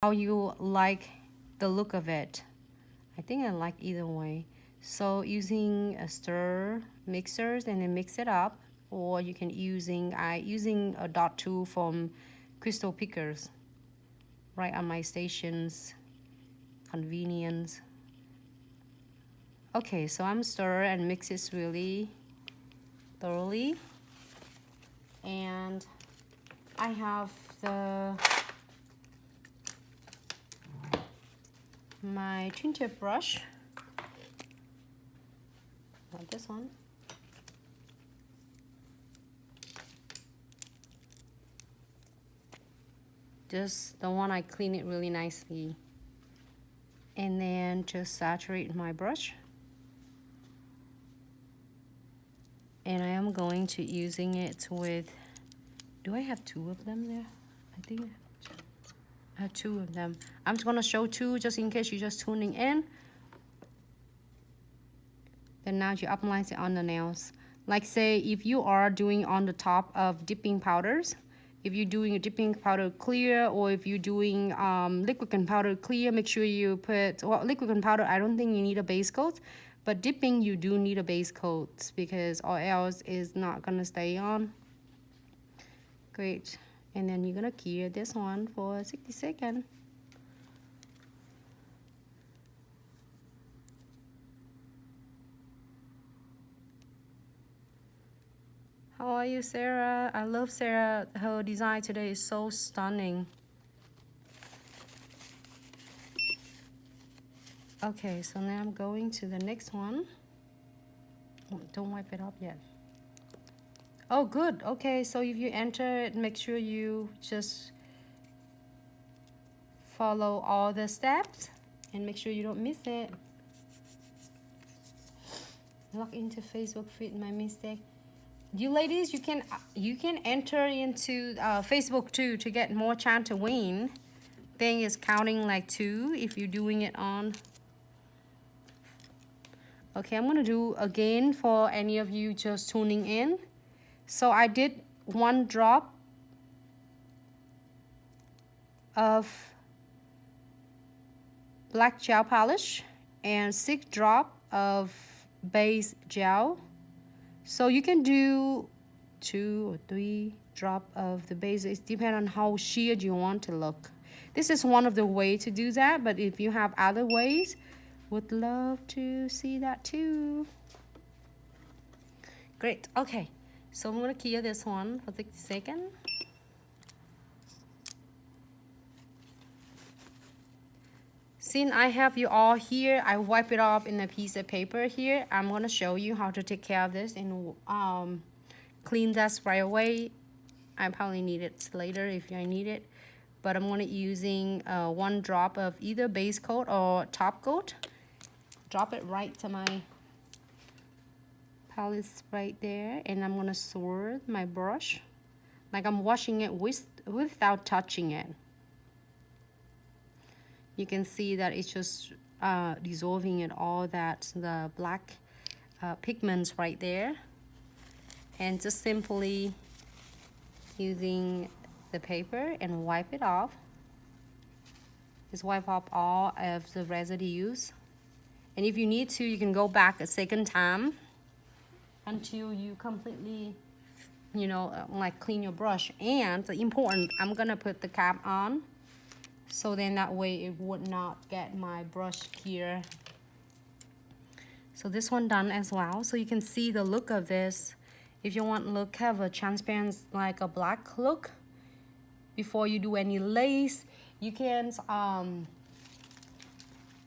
how you like the look of it. I think I like either way. So using a stir mixers and then mix it up, or you can using a dot tool from Crystal Pickers right on my station's convenience. Okay, so I'm stir and mix this really thoroughly, and I have my twin tip brush, not this one. Just the one I clean it really nicely, and then just saturate my brush. And I am going to using it with, do I have two of them there? I think I have two of them. I'm just gonna show two just in case you're just tuning in. Then now you apply it on the nails. Like say if you are doing on the top of dipping powders, if you're doing a dipping powder clear, or if you're doing liquid and powder clear, make sure you put, well, liquid and powder, I don't think you need a base coat. But dipping, you do need a base coat because or else is not gonna stay on. Great. And then you're gonna cure this one for 60 seconds. How are you, Sarah? I love Sarah. Her design today is so stunning. Okay, so now I'm going to the next one. Oh, don't wipe it up yet. Oh, good. Okay, so if you enter it, make sure you just follow all the steps and make sure you don't miss it. Log into Facebook feed, my mistake. You ladies, you can enter into Facebook too to get more chance to win. Thing is counting like 2 if you're doing it on. Okay, I'm gonna do again for any of you just tuning in. So I did 1 drop of black gel polish and 6 drop of base gel. So you can do 2 or 3 drop of the base. It depends on how sheared you want to look. This is one of the ways to do that, but if you have other ways, would love to see that too. Great. Okay, so I'm gonna clear this one for 60 seconds. Since I have you all here, I wipe it off in a piece of paper here. I'm gonna show you how to take care of this and clean that right away. I probably need it later if I need it, but I'm gonna using 1 drop of either base coat or top coat. Drop it right to my palette right there, and I'm gonna swirl my brush like I'm washing it without touching it. You can see that it's just dissolving it all the black pigments right there, and just simply using the paper and wipe it off. Just wipe off all of the residues, and if you need to, you can go back a second time until you completely, you know, like clean your brush. And the important, I'm gonna put the cap on, so then that way it would not get my brush here. So this one done as well. So you can see the look of this. If you want look, have a transparent, like a black look, before you do any lace, you can,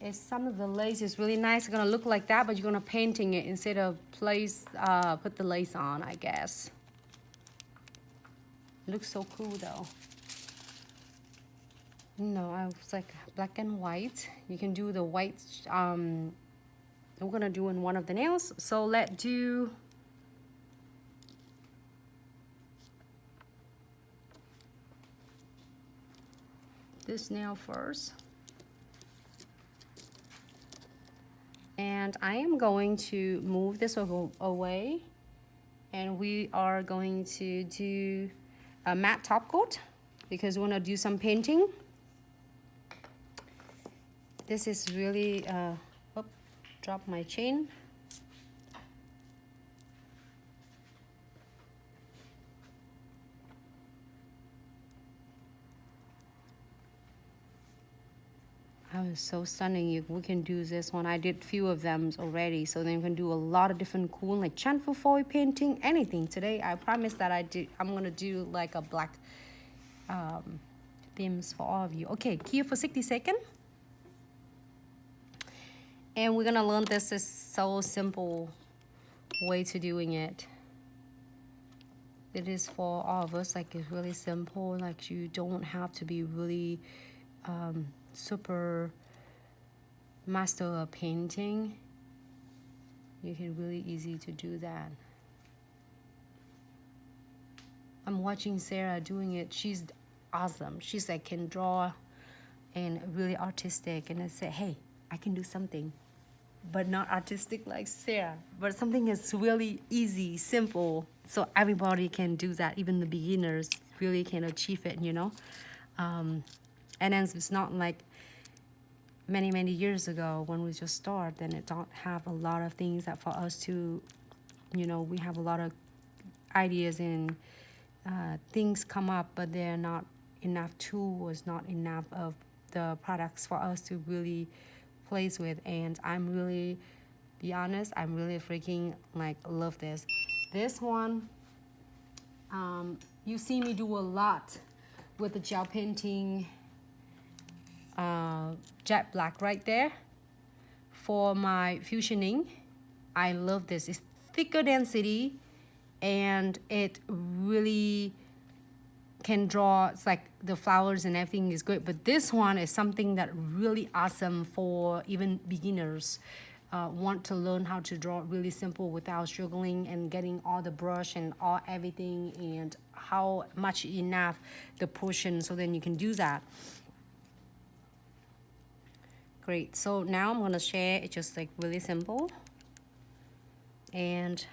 if some of the lace is really nice, it's gonna look like that, but you're gonna painting it instead of put the lace on, I guess. It looks so cool though. No, I was like black and white. You can do the white, we're gonna do in one of the nails. So let's do this nail first. And I am going to move this away, and we are going to do a matte top coat because we want to do some painting. This is really, drop my chain. I was so stunning. We can do this one. I did few of them already, so then you can do a lot of different cool, like transfer foil painting, anything. Today, I promise that I'm gonna do like a black themes for all of you. Okay, here for 60 seconds. And we're gonna learn this is so simple way to doing it. It is for all of us, like it's really simple. Like you don't have to be really super master of painting. You can really easy to do that. I'm watching Sarah doing it. She's awesome. She's like can draw and really artistic, and I said, hey, I can do something but not artistic like Sarah, but something that's really easy, simple, so everybody can do that. Even the beginners really can achieve it, you know. And then it's not like many years ago when we just start, then it don't have a lot of things that for us to, you know, we have a lot of ideas and things come up, but they're not enough tools, not enough of the products for us to really plays with. And I'm really, be honest, I'm really freaking like love this. This one, you see me do a lot with the gel painting, jet black right there for my fusioning. I love this. It's thicker density and it really can draw. It's like the flowers and everything is great, but this one is something that really awesome for even beginners want to learn how to draw really simple without struggling and getting all the brush and all everything and how much enough the portion, so then you can do that. Great. So now I'm gonna share it just like really simple and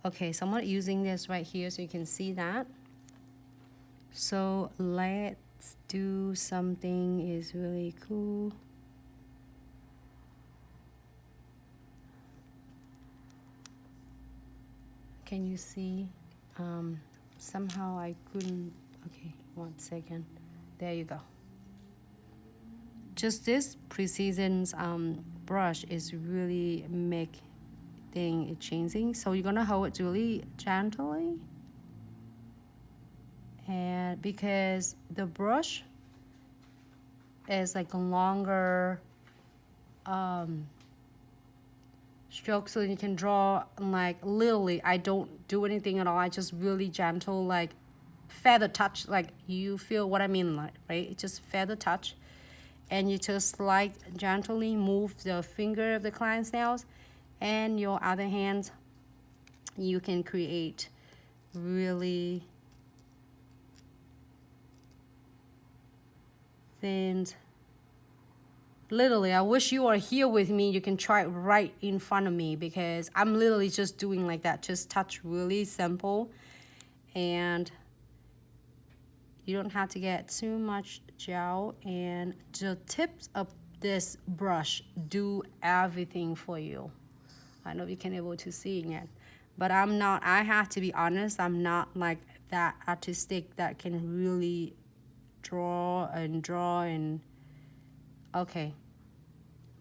okay, so I'm not using this right here so you can see that. So let's do something is really cool. Can you see? Somehow I couldn't. Okay, 1 second. There you go. Just this precision brush is really make thing it changing. So you're gonna hold it really gently, and because the brush is like a longer stroke, so you can draw like literally I don't do anything at all. I just really gentle, like feather touch, like you feel what I mean, like, right? It's just feather touch, and you just like gently move the finger of the client's nails, and your other hand you can create really thin. Literally, I wish you are here with me. You can try it right in front of me, because I'm literally just doing like that, just touch really simple, and you don't have to get too much gel, and the tips of this brush do everything for you. I know you can able to seeing it, but I'm not, I have to be honest, I'm not like that artistic that can really draw and okay,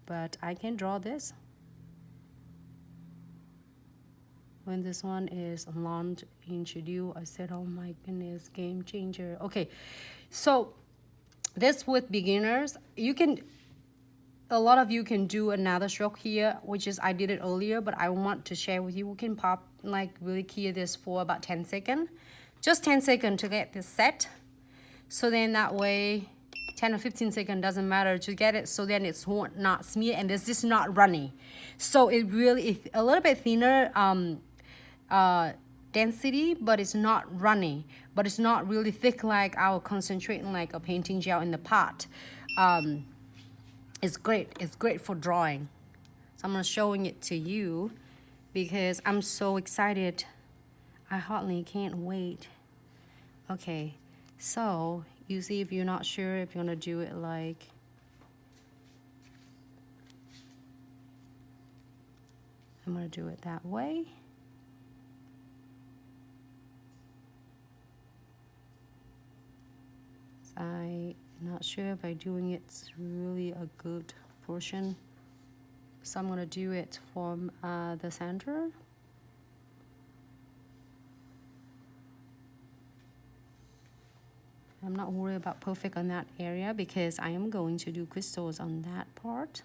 but I can draw this. When this one is launched, introduced, I said, oh my goodness, game changer. Okay, so this with beginners, you can, a lot of you can do another stroke here, which is I did it earlier, but I want to share with you. We can pop like really clear this for about 10 seconds, just 10 seconds to get this set. So then that way 10 or 15 seconds doesn't matter to get it, so then it's not smear and it's just not runny. So it really is a little bit thinner density, but it's not runny, but it's not really thick like I will concentrate like a painting gel in the pot. It's great for drawing. So I'm showing it to you because I'm so excited. I hardly can't wait. Okay, so Usually if you're not sure if you're gonna do it like I'm gonna do it that way. I'm not sure if I'm doing it really a good portion. So I'm gonna do it from the center. I'm not worried about perfect on that area because I am going to do crystals on that part.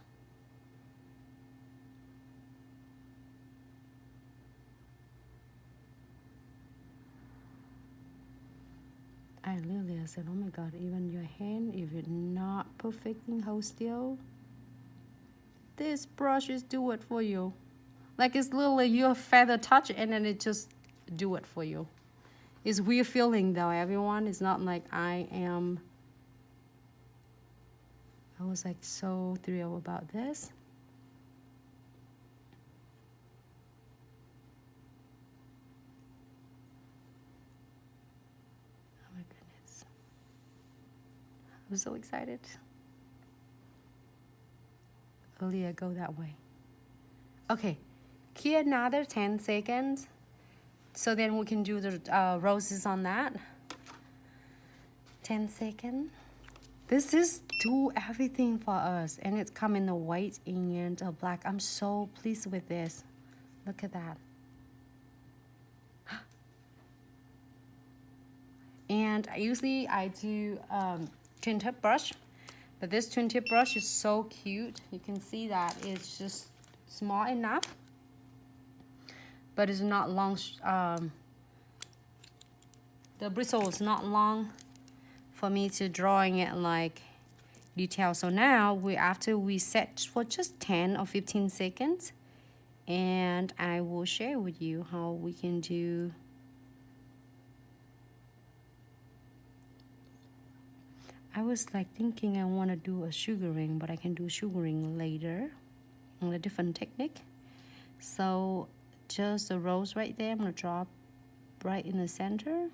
I literally said, oh my God, even your hand, if you're not perfecting, hold still. This brush is do it for you. Like it's literally your feather touch and then it just do it for you. It's weird feeling though, everyone. It's not like I was like so thrilled about this. Oh my goodness. I'm so excited. Earlier, go that way. Okay, here another 10 seconds. So then we can do the roses on that. 10 seconds. This is do everything for us. And it's come in the white and black. I'm so pleased with this. Look at that. And usually I do twin tip brush. But this twin tip brush is so cute. You can see that it's just small enough. But it's not long. The bristle is not long for me to drawing it like detail. So now after we set for just 10 or 15 seconds, and I will share with you how we can do. I was like thinking I want to do a sugaring, but I can do sugaring later on a different technique. So just the rose right there, I'm gonna draw right in the center.